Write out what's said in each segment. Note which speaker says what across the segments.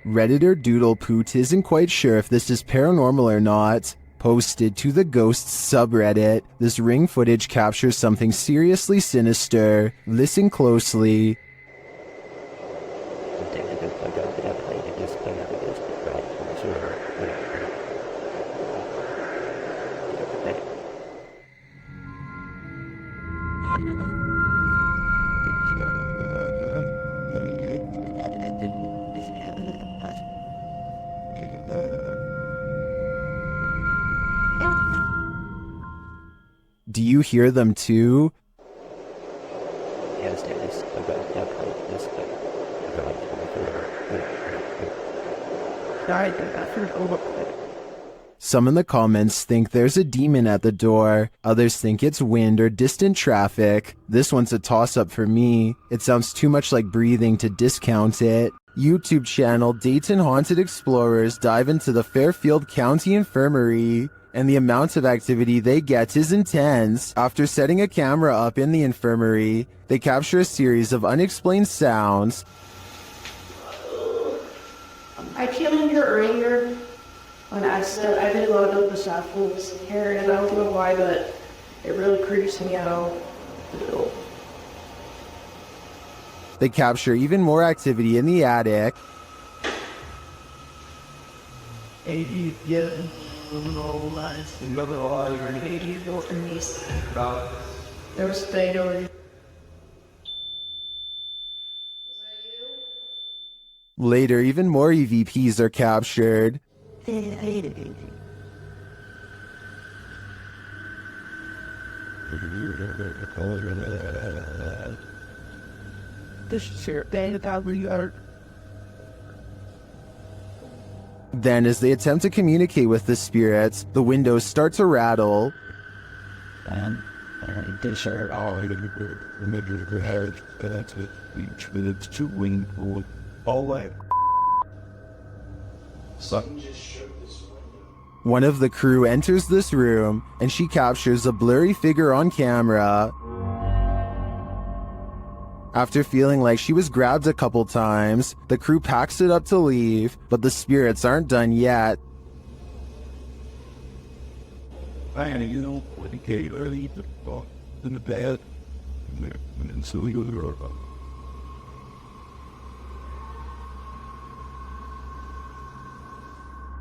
Speaker 1: Redditor Doodlepoot isn't quite sure if this is paranormal or not. Posted to the Ghosts subreddit, this ring footage captures something seriously sinister. Listen closely. Do you hear them too? Some in the comments think there's a demon at the door. Others think it's wind or distant traffic. This one's a toss-up for me. It sounds too much like breathing to discount it. YouTube channel Dayton Haunted Explorers dive into the Fairfield County Infirmary, and the amount of activity they get is intense. After setting a camera up in the infirmary, they capture a series of unexplained sounds.
Speaker 2: I came in here earlier on accident. I didn't load up the staff rooms here, and I don't know why, but it really creeps me out.
Speaker 1: They capture even more activity in the attic.
Speaker 2: There was a day over.
Speaker 1: Later, even more EVPs are captured. Then, as they attempt to communicate with the spirits, the windows start to rattle. One of the crew enters this room, and she captures a blurry figure on camera. After feeling like she was grabbed a couple times, the crew packs it up to leave, but the spirits aren't done yet.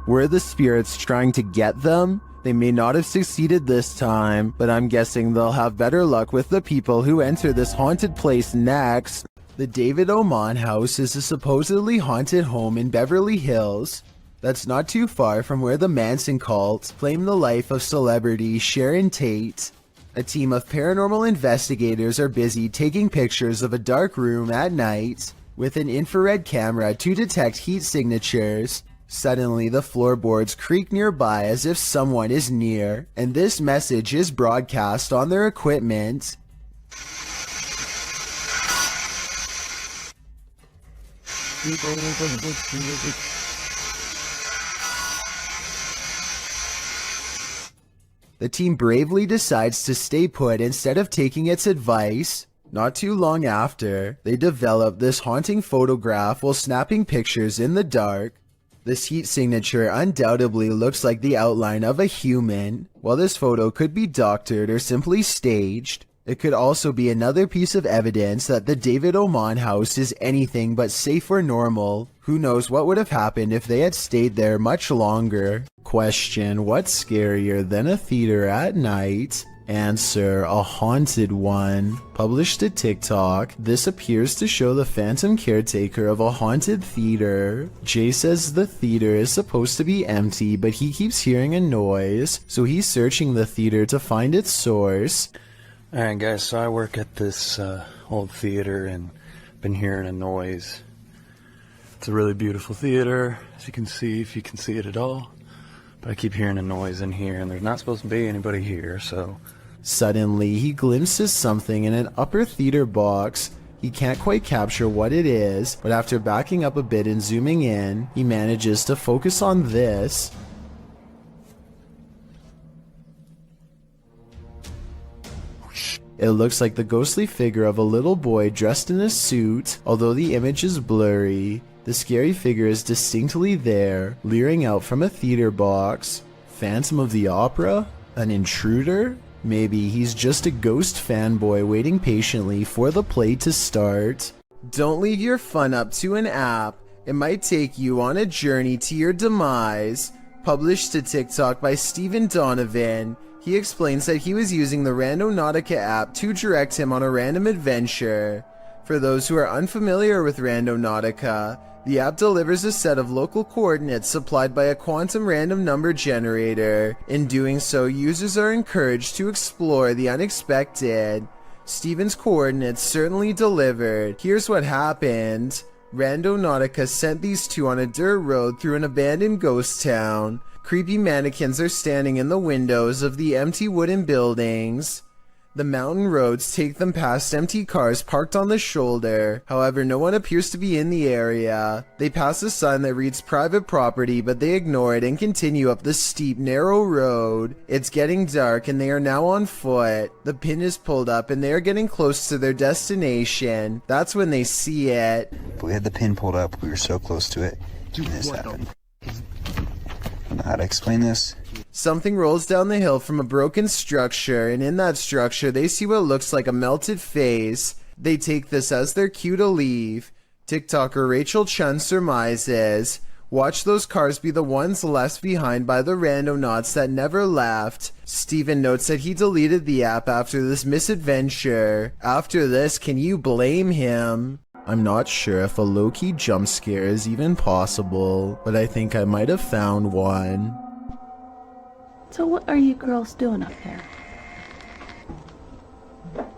Speaker 1: Were the spirits trying to get them? They may not have succeeded this time, but I'm guessing they'll have better luck with the people who enter this haunted place next. The David Oman house is a supposedly haunted home in Beverly Hills that's not too far from where the Manson cult claimed the life of celebrity Sharon Tate. A team of paranormal investigators are busy taking pictures of a dark room at night with an infrared camera to detect heat signatures. Suddenly, the floorboards creak nearby as if someone is near, and this message is broadcast on their equipment. The team bravely decides to stay put instead of taking its advice. Not too long after, they develop this haunting photograph while snapping pictures in the dark. This heat signature undoubtedly looks like the outline of a human. While this photo could be doctored or simply staged, it could also be another piece of evidence that the David Oman house is anything but safe or normal. Who knows what would have happened if they had stayed there much longer? Question: what's scarier than a theater at night? Answer: a haunted one. Published to TikTok, this appears to show the phantom caretaker of a haunted theater. Jay says the theater is supposed to be empty, but he keeps hearing a noise, so he's searching the theater to find its source.
Speaker 3: Alright guys, so I work at this old theater and been hearing a noise. It's a really beautiful theater, as you can see, if you can see it at all. But I keep hearing a noise in here, and there's not supposed to be anybody here, so...
Speaker 1: Suddenly, he glimpses something in an upper theater box. He can't quite capture what it is, but after backing up a bit and zooming in, he manages to focus on this. It looks like the ghostly figure of a little boy dressed in a suit, although the image is blurry. The scary figure is distinctly there, leering out from a theater box. Phantom of the Opera? An intruder? Maybe he's just a ghost fanboy waiting patiently for the play to start. Don't leave your fun up to an app. It might take you on a journey to your demise. Published to TikTok by Stephen Donovan, he explains that he was using the Randonautica app to direct him on a random adventure. For those who are unfamiliar with Randonautica, the app delivers a set of local coordinates supplied by a quantum random number generator. In doing so, users are encouraged to explore the unexpected. Stephen's coordinates certainly delivered. Here's what happened. Randonautica sent these two on a dirt road through an abandoned ghost town. Creepy mannequins are standing in the windows of the empty wooden buildings. The mountain roads take them past empty cars parked on the shoulder. However, no one appears to be in the area. They pass a sign that reads private property, but they ignore it and continue up the steep, narrow road. It's getting dark and they are now on foot. The pin is pulled up and they are getting close to their destination. That's when they see it.
Speaker 4: If we had the pin pulled up, we were so close to it, and this happened. I don't know how to explain this.
Speaker 1: Something rolls down the hill from a broken structure, and in that structure they see what looks like a melted face. They take this as their cue to leave. TikToker Rachel Chun surmises, watch those cars be the ones left behind by the randonauts that never left. Steven notes that he deleted the app after this misadventure. After this, can you blame him? I'm not sure if a low-key jump scare is even possible, but I think I might have found one.
Speaker 5: So what are you girls doing up there?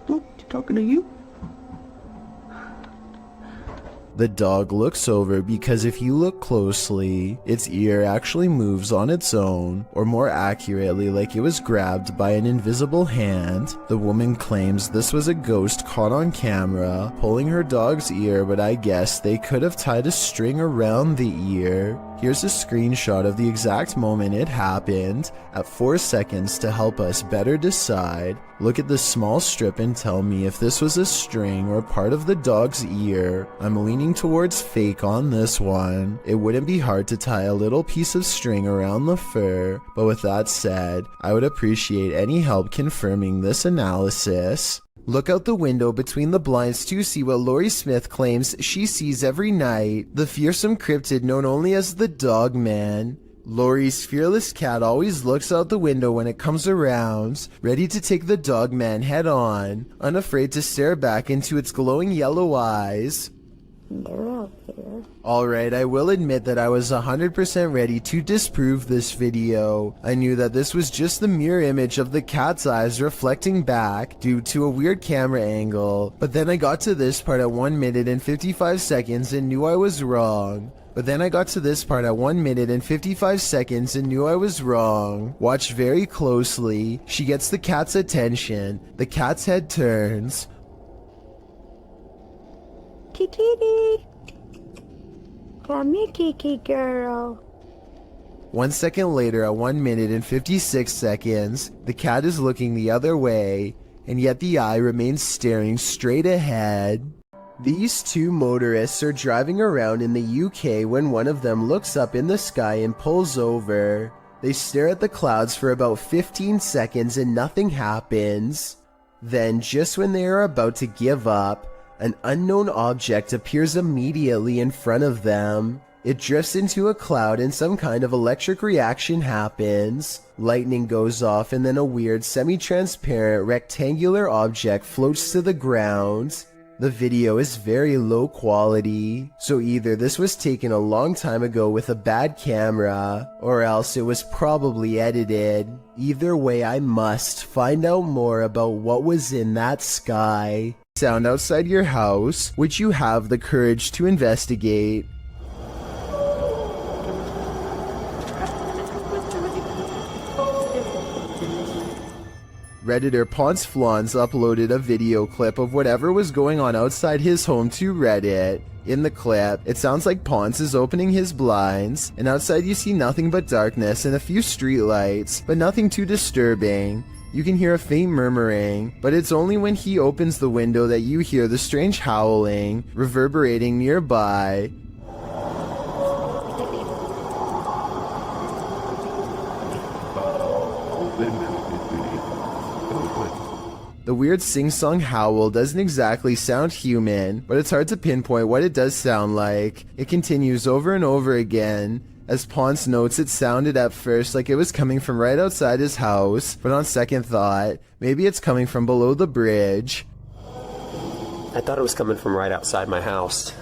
Speaker 5: Oh, talking to you?
Speaker 1: The dog looks over because if you look closely, its ear actually moves on its own, or more accurately, like it was grabbed by an invisible hand. The woman claims this was a ghost caught on camera, pulling her dog's ear, but I guess they could have tied a string around the ear. Here's a screenshot of the exact moment it happened, at 4 seconds to help us better decide. Look at this small strip and tell me if this was a string or part of the dog's ear. I'm leaning towards fake on this one. It wouldn't be hard to tie a little piece of string around the fur, but with that said, I would appreciate any help confirming this analysis. Look out the window between the blinds to see what Lori Smith claims she sees every night, the fearsome cryptid known only as the Dog Man. Lori's fearless cat always looks out the window when it comes around, ready to take the Dog Man head on, unafraid to stare back into its glowing yellow eyes. Alright, I will admit that I was 100% ready to disprove this video. I knew that this was just the mirror image of the cat's eyes reflecting back due to a weird camera angle, but then I got to this part at 1 minute and 55 seconds and knew I was wrong. Watch very closely. She gets the cat's attention. The cat's head turns.
Speaker 6: Kiki, come here, Kiki girl.
Speaker 1: 1 second later, at 1 minute and 56 seconds, the cat is looking the other way, and yet the eye remains staring straight ahead. These two motorists are driving around in the UK when one of them looks up in the sky and pulls over. They stare at the clouds for about 15 seconds and nothing happens. Then, just when they are about to give up, an unknown object appears immediately in front of them. It drifts into a cloud and some kind of electric reaction happens. Lightning goes off and then a weird semi-transparent rectangular object floats to the ground. The video is very low quality, so either this was taken a long time ago with a bad camera, or else it was probably edited. Either way, I must find out more about what was in that sky. Sound outside your house? Would you have the courage to investigate? Redditor Ponce Flans uploaded a video clip of whatever was going on outside his home to Reddit. In the clip, it sounds like Ponce is opening his blinds, and outside you see nothing but darkness and a few streetlights, but nothing too disturbing. You can hear a faint murmuring, but it's only when he opens the window that you hear the strange howling reverberating nearby. The weird sing-song howl doesn't exactly sound human, but it's hard to pinpoint what it does sound like. It continues over and over again. As Ponce notes, it sounded at first like it was coming from right outside his house, but on second thought, maybe it's coming from below the bridge.
Speaker 7: I thought it was coming from right outside my house.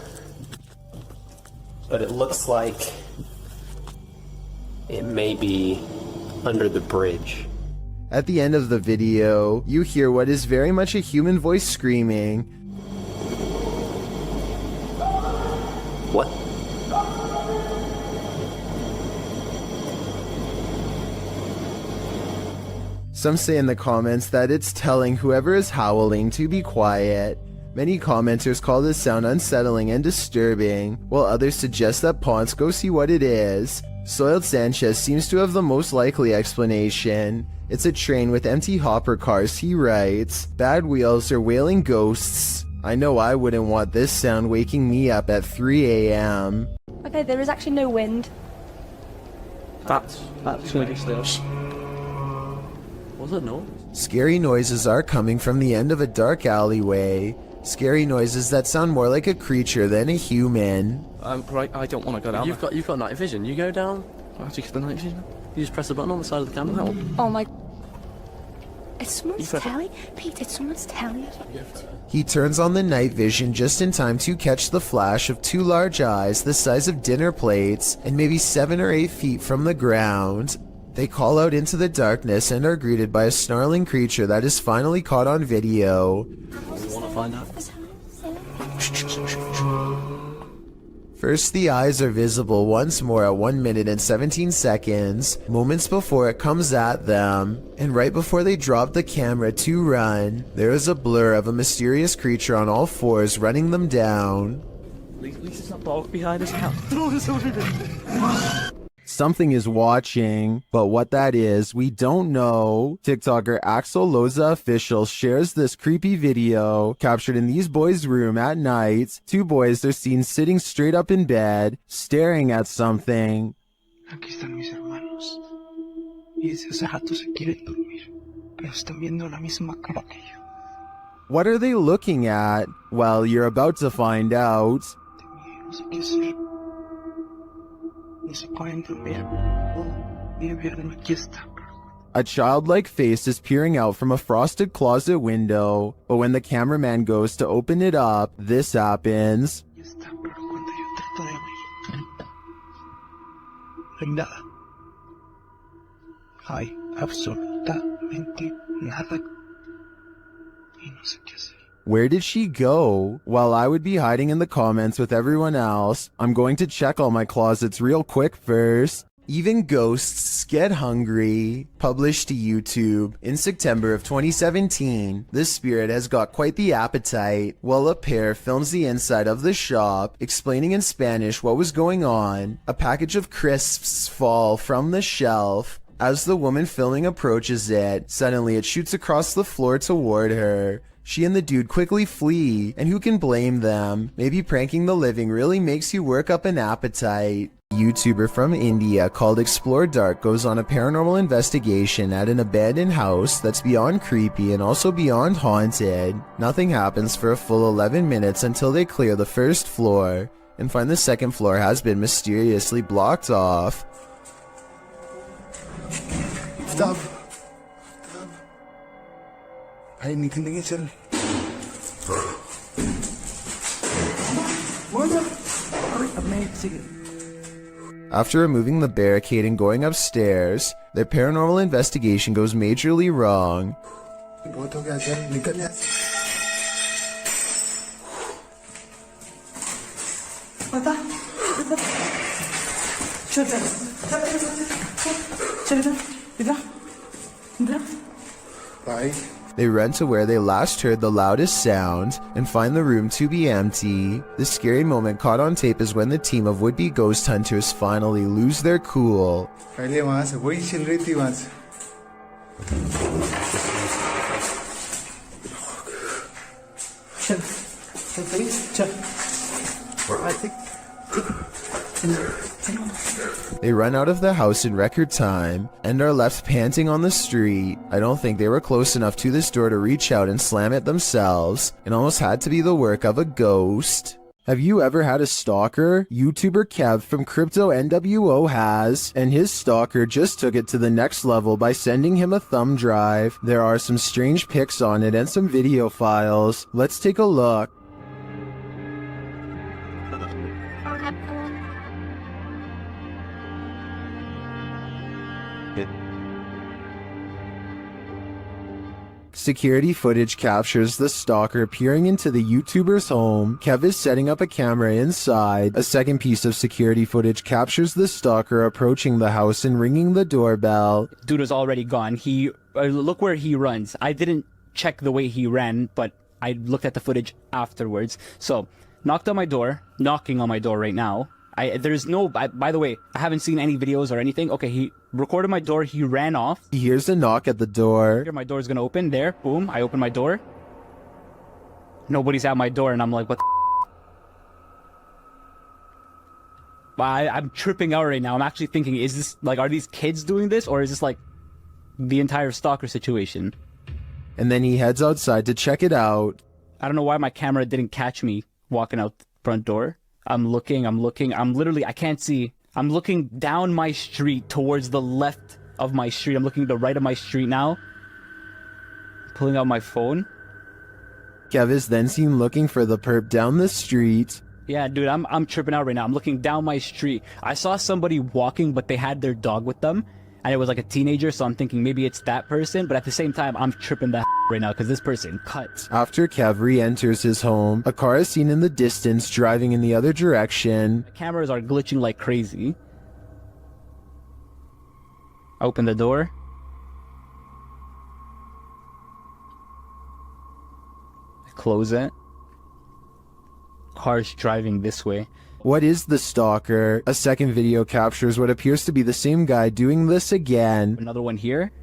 Speaker 7: But it looks like it may be under the bridge.
Speaker 1: At the end of the video, you hear what is very much a human voice screaming.
Speaker 7: What?
Speaker 1: Some say in the comments that it's telling whoever is howling to be quiet. Many commenters call this sound unsettling and disturbing, while others suggest that Ponce go see what it is. Soiled Sanchez seems to have the most likely explanation. It's a train with empty hopper cars, he writes. Bad wheels or wailing ghosts. I know I wouldn't want this sound waking me up at 3 a.m.
Speaker 6: Okay, there is actually no wind.
Speaker 8: That's really still. Was it no?
Speaker 1: Scary noises are coming from the end of a dark alleyway. Scary noises that sound more like a creature than a human.
Speaker 8: Right, I don't want to go down.
Speaker 3: You've got night vision. You go down.
Speaker 8: How do you get the night vision?
Speaker 3: You just press the button on the side of the camera.
Speaker 6: Oh my... It's someone's telly? Pete, it's someone's telly.
Speaker 1: He turns on the night vision just in time to catch the flash of two large eyes the size of dinner plates and maybe 7 or 8 feet from the ground. They call out into the darkness and are greeted by a snarling creature that is finally caught on video.
Speaker 3: You want to find out?
Speaker 1: First, the eyes are visible once more at 1 minute and 17 seconds, moments before it comes at them. And right before they drop the camera to run, there is a blur of a mysterious creature on all fours running them down.
Speaker 8: At least it's not dog behind us now. Throw this over there.
Speaker 1: Something is watching, but what that is, we don't know. TikToker Axel Loza Official shares this creepy video captured in these boys' room at night. Two boys are seen sitting straight up in bed, staring at something.
Speaker 9: Aquí están mis hermanos. Y desde hace rato se quieren dormir, pero están viendo la misma cara que yo.
Speaker 1: What are they looking at? Well, you're about to find out.
Speaker 9: No sé qué hacer. No se pueden dormir. Mi invierno aquí está.
Speaker 1: A childlike face is peering out from a frosted closet window, but when the cameraman goes to open it up, this happens.
Speaker 9: Aquí está, pero cuando yo trato de abrir, no hay nada. Hay absolutamente nada. Y no sé qué hacer.
Speaker 1: Where did she go? While I would be hiding in the comments with everyone else, I'm going to check all my closets real quick first. Even ghosts get hungry. Published to YouTube in September of 2017, this spirit has got quite the appetite. While a pair films the inside of the shop, explaining in Spanish what was going on, a package of crisps fall from the shelf. As the woman filming approaches it, suddenly it shoots across the floor toward her. She and the dude quickly flee, and who can blame them? Maybe pranking the living really makes you work up an appetite. A YouTuber from India called Explore Dark goes on a paranormal investigation at an abandoned house that's beyond creepy and also beyond haunted. Nothing happens for a full 11 minutes until they clear the first floor and find the second floor has been mysteriously blocked off.
Speaker 9: Stop. Ay, ni tingin sir.
Speaker 1: After removing the barricade and going upstairs, their paranormal investigation goes majorly wrong. They run to where they last heard the loudest sound and find the room to be empty. The scary moment caught on tape is when the team of would-be ghost hunters finally lose their cool. They run out of the house in record time and are left panting on the street. I don't think they were close enough to this door to reach out and slam it themselves. It almost had to be the work of a ghost. Have you ever had a stalker? YouTuber Kev from Crypto NWO has, and his stalker just took it to the next level by sending him a thumb drive. There are some strange pics on it and some video files. Let's take a look. Security footage captures the stalker peering into the YouTuber's home. Kev is setting up a camera inside. A second piece of security footage captures the stalker approaching the house and ringing the doorbell.
Speaker 10: Dude was already gone. Look where he runs. I didn't check the way he ran, but I looked at the footage afterwards. So, knocking on my door right now. By the way, I haven't seen any videos or anything. Okay, he recorded my door, he ran off.
Speaker 1: He hears a knock at the door.
Speaker 10: My door's gonna open, there, boom, I open my door. Nobody's at my door, and I'm like, what the I'm tripping out right now. I'm actually thinking, is this, like, are these kids doing this, or is this, like, the entire stalker situation?
Speaker 1: And then he heads outside to check it out.
Speaker 10: I don't know why my camera didn't catch me walking out the front door. I'm looking, I can't see. I'm looking down my street towards the left of my street. I'm looking to the right of my street now. Pulling out my phone.
Speaker 1: Kev is then seen looking for the perp down the street.
Speaker 10: Yeah, dude, I'm tripping out right now. I'm looking down my street. I saw somebody walking, but they had their dog with them. And it was like a teenager, so I'm thinking maybe it's that person. But at the same time, I'm tripping the right now because this person cut.
Speaker 1: After Kev re-enters his home, a car is seen in the distance driving in the other direction.
Speaker 10: The cameras are glitching like crazy. Open the door. Close it. Car's driving this way.
Speaker 1: What is the stalker? A second video captures what appears to be the same guy doing this again.
Speaker 10: Another one here.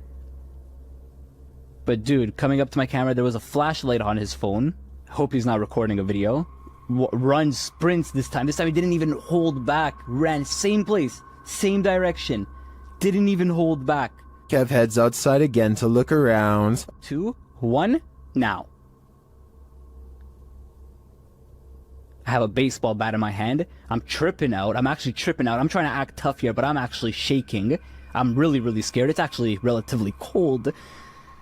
Speaker 10: But dude, coming up to my camera, there was a flashlight on his phone. Hope he's not recording a video. Runs, sprints this time. This time he didn't even hold back. Ran, same place, same direction. Didn't even hold back.
Speaker 1: Kev heads outside again to look around.
Speaker 10: 2, 1, now. I have a baseball bat in my hand. I'm tripping out. I'm actually tripping out. I'm trying to act tough here, but I'm actually shaking. I'm really, really scared. It's actually relatively cold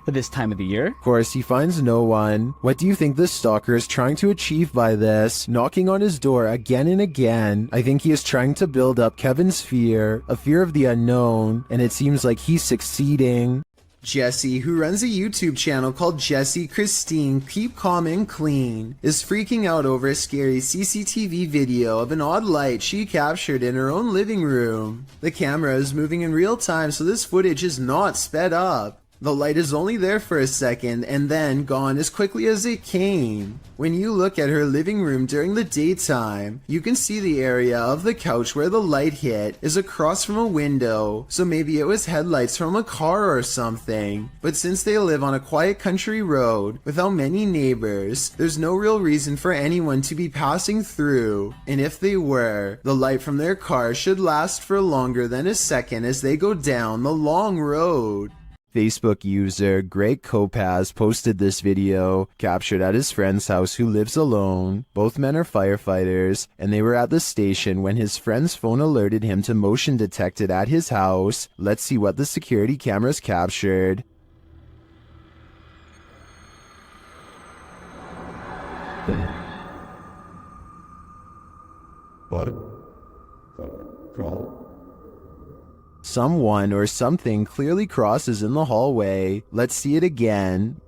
Speaker 10: at this time of the year.
Speaker 1: Of course, he finds no one. What do you think the stalker is trying to achieve by this? Knocking on his door again and again. I think he is trying to build up Kevin's fear, a fear of the unknown, and it seems like he's succeeding. Jessie, who runs a YouTube channel called Jessie Christine Keep Calm and Clean, is freaking out over a scary CCTV video of an odd light she captured in her own living room. The camera is moving in real time, so this footage is not sped up. The light is only there for a second and then gone as quickly as it came. When you look at her living room during the daytime, you can see the area of the couch where the light hit is across from a window, so maybe it was headlights from a car or something. But since they live on a quiet country road without many neighbors, there's no real reason for anyone to be passing through, and if they were, the light from their car should last for longer than a second as they go down the long road. Facebook user Greg Kopaz posted this video, captured at his friend's house who lives alone. Both men are firefighters, and they were at the station when his friend's phone alerted him to motion detected at his house. Let's see what the security cameras captured. Someone or something clearly crosses in the hallway. Let's see it again.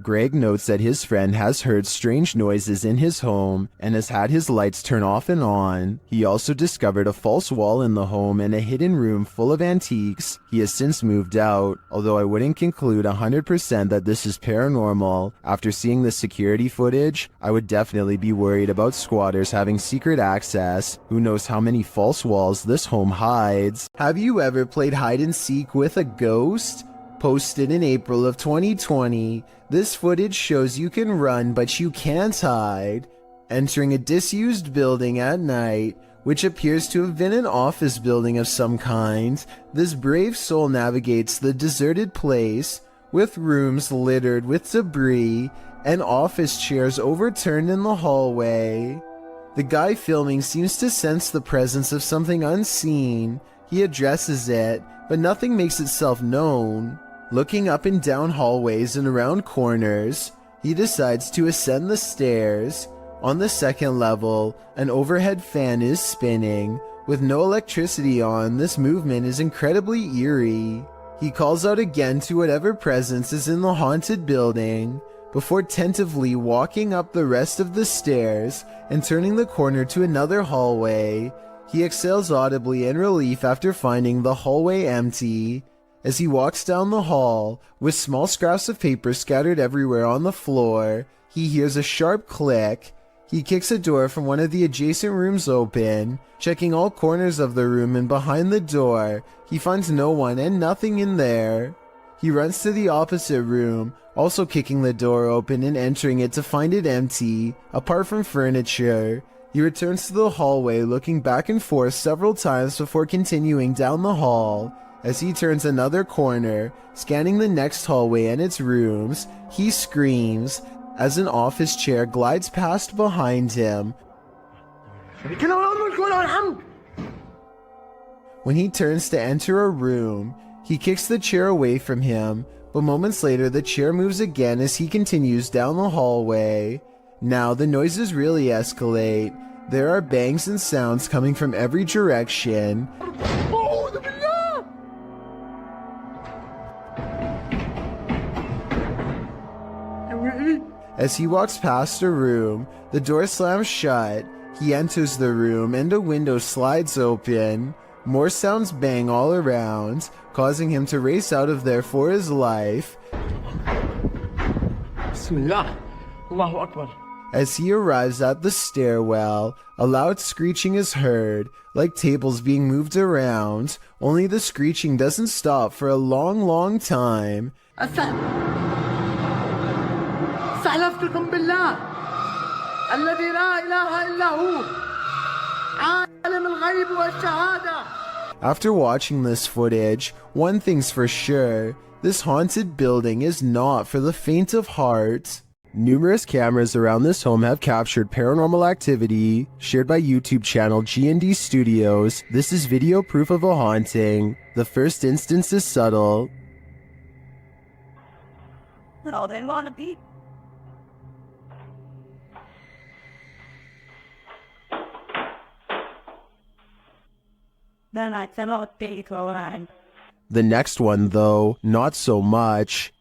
Speaker 1: Greg notes that his friend has heard strange noises in his home and has had his lights turn off and on. He also discovered a false wall in the home and a hidden room full of antiques. He has since moved out, although I wouldn't conclude 100% that this is paranormal. After seeing the security footage, I would definitely be worried about squatters having secret access. Who knows how many false walls this home hides. Have you ever played hide and seek with a ghost? Posted in April of 2020, this footage shows you can run but you can't hide. Entering a disused building at night, which appears to have been an office building of some kind, this brave soul navigates the deserted place, with rooms littered with debris and office chairs overturned in the hallway. The guy filming seems to sense the presence of something unseen. He addresses it, but nothing makes itself known. Looking up and down hallways and around corners, he decides to ascend the stairs. On the second level, an overhead fan is spinning. With no electricity on, this movement is incredibly eerie. He calls out again to whatever presence is in the haunted building, before tentatively walking up the rest of the stairs and turning the corner to another hallway. He exhales audibly in relief after finding the hallway empty. As he walks down the hall, with small scraps of paper scattered everywhere on the floor, he hears a sharp click. He kicks a door from one of the adjacent rooms open. Checking all corners of the room and behind the door, he finds no one and nothing in there. He runs to the opposite room, also kicking the door open and entering it to find it empty, apart from furniture. He returns to the hallway, looking back and forth several times before continuing down the hall. As he turns another corner, scanning the next hallway and its rooms, he screams as an office chair glides past behind him. When he turns to enter a room, he kicks the chair away from him, but moments later the chair moves again as he continues down the hallway. Now the noises really escalate. There are bangs and sounds coming from every direction. As he walks past a room, the door slams shut. He enters the room and a window slides open. More sounds bang all around, causing him to race out of there for his life.
Speaker 9: Bismillah. Allahu Akbar.
Speaker 1: As he arrives at the stairwell, a loud screeching is heard, like tables being moved around, only the screeching doesn't stop for a long time.
Speaker 9: استحلفتكم بالله الذي لا إله إلا هو عالم الغيب والشهادة.
Speaker 1: After watching this footage, one thing's for sure, this haunted building is not for the faint of heart. Numerous cameras around this home have captured paranormal activity, shared by YouTube channel G&D Studios. This is video proof of a haunting. The first instance is subtle.
Speaker 5: No, they want to be. Then I cannot be going.
Speaker 1: The next one, though, not so much.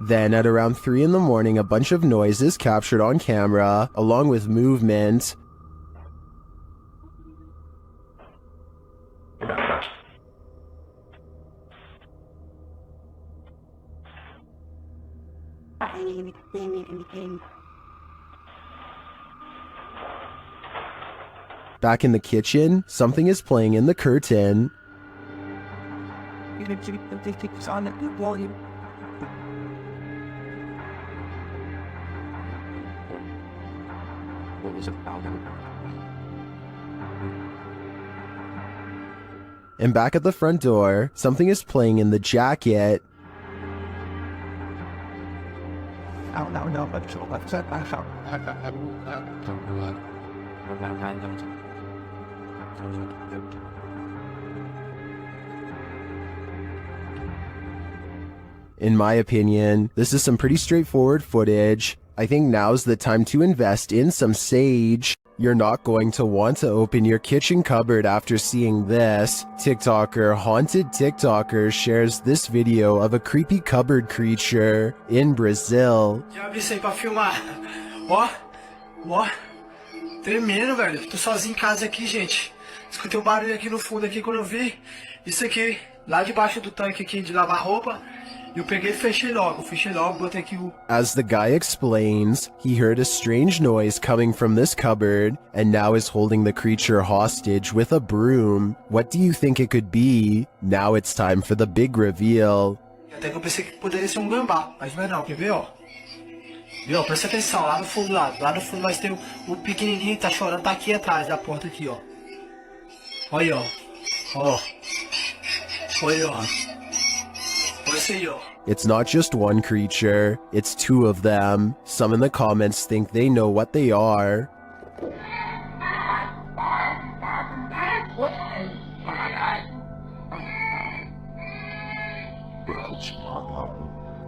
Speaker 1: Then at around 3 in the morning, a bunch of noise is captured on camera, along with movement. Back in the kitchen, something is playing in the curtain.
Speaker 9: On the volume. What was it about?
Speaker 1: And back at the front door, something is playing in the jacket.
Speaker 9: No, but let's
Speaker 1: In my opinion, this is some pretty straightforward footage. I think now's the time to invest in some sage. You're not going to want to open your kitchen cupboard after seeing this. TikToker Haunted TikToker shares this video of a creepy cupboard creature in Brazil.
Speaker 9: Já abri isso aí pra filmar. Ó, ó. Tremendo, velho. Tô sozinho em casa aqui, gente. Escutei um barulho aqui no fundo aqui quando eu vi. Isso aqui, lá debaixo do tanque aqui de lavar roupa. Eu peguei e fechei logo, botei aqui o...
Speaker 1: As the guy explains, he heard a strange noise coming from this cupboard and now is holding the creature hostage with a broom. What do you think it could be? Now it's time for the big reveal.
Speaker 9: Até que eu pensei que poderia ser um gambá, mas não é não, quer ver, ó? Viu, presta atenção, lá no fundo, lá no fundo nós temos o pequenininho que tá chorando, tá aqui atrás da porta aqui, ó. Olha aí, ó. Olha aí, ó.
Speaker 1: It's not just one creature, it's two of them. Some in the comments think they know what they are.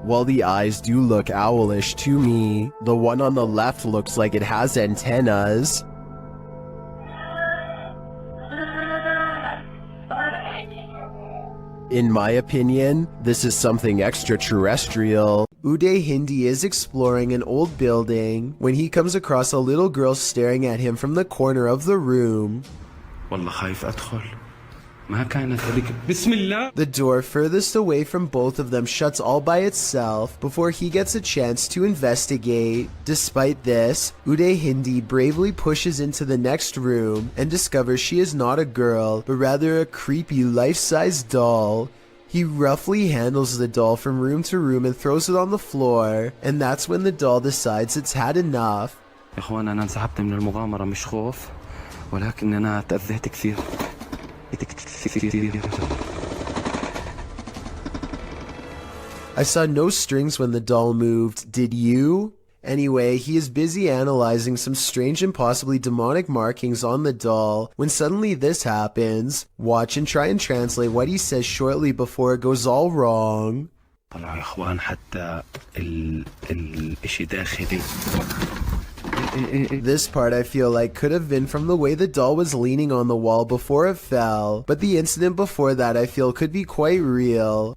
Speaker 1: While the eyes do look owlish to me, the one on the left looks like it has antennas. In my opinion, this is something extraterrestrial. Uday Hindi is exploring an old building when he comes across a little girl staring at him from the corner of the room. The door furthest away from both of them shuts all by itself before he gets a chance to investigate. Despite this, Uday Hindi bravely pushes into the next room and discovers she is not a girl, but rather a creepy life-size doll. He roughly handles the doll from room to room and throws it on the floor, and that's when the doll decides it's had enough. I saw no strings when the doll moved, did you? Anyway, he is busy analyzing some strange and possibly demonic markings on the doll when suddenly this happens. Watch and try and translate what he says shortly before it goes all wrong. This part I feel like could have been from the way the doll was leaning on the wall before it fell, but the incident before that I feel could be quite real.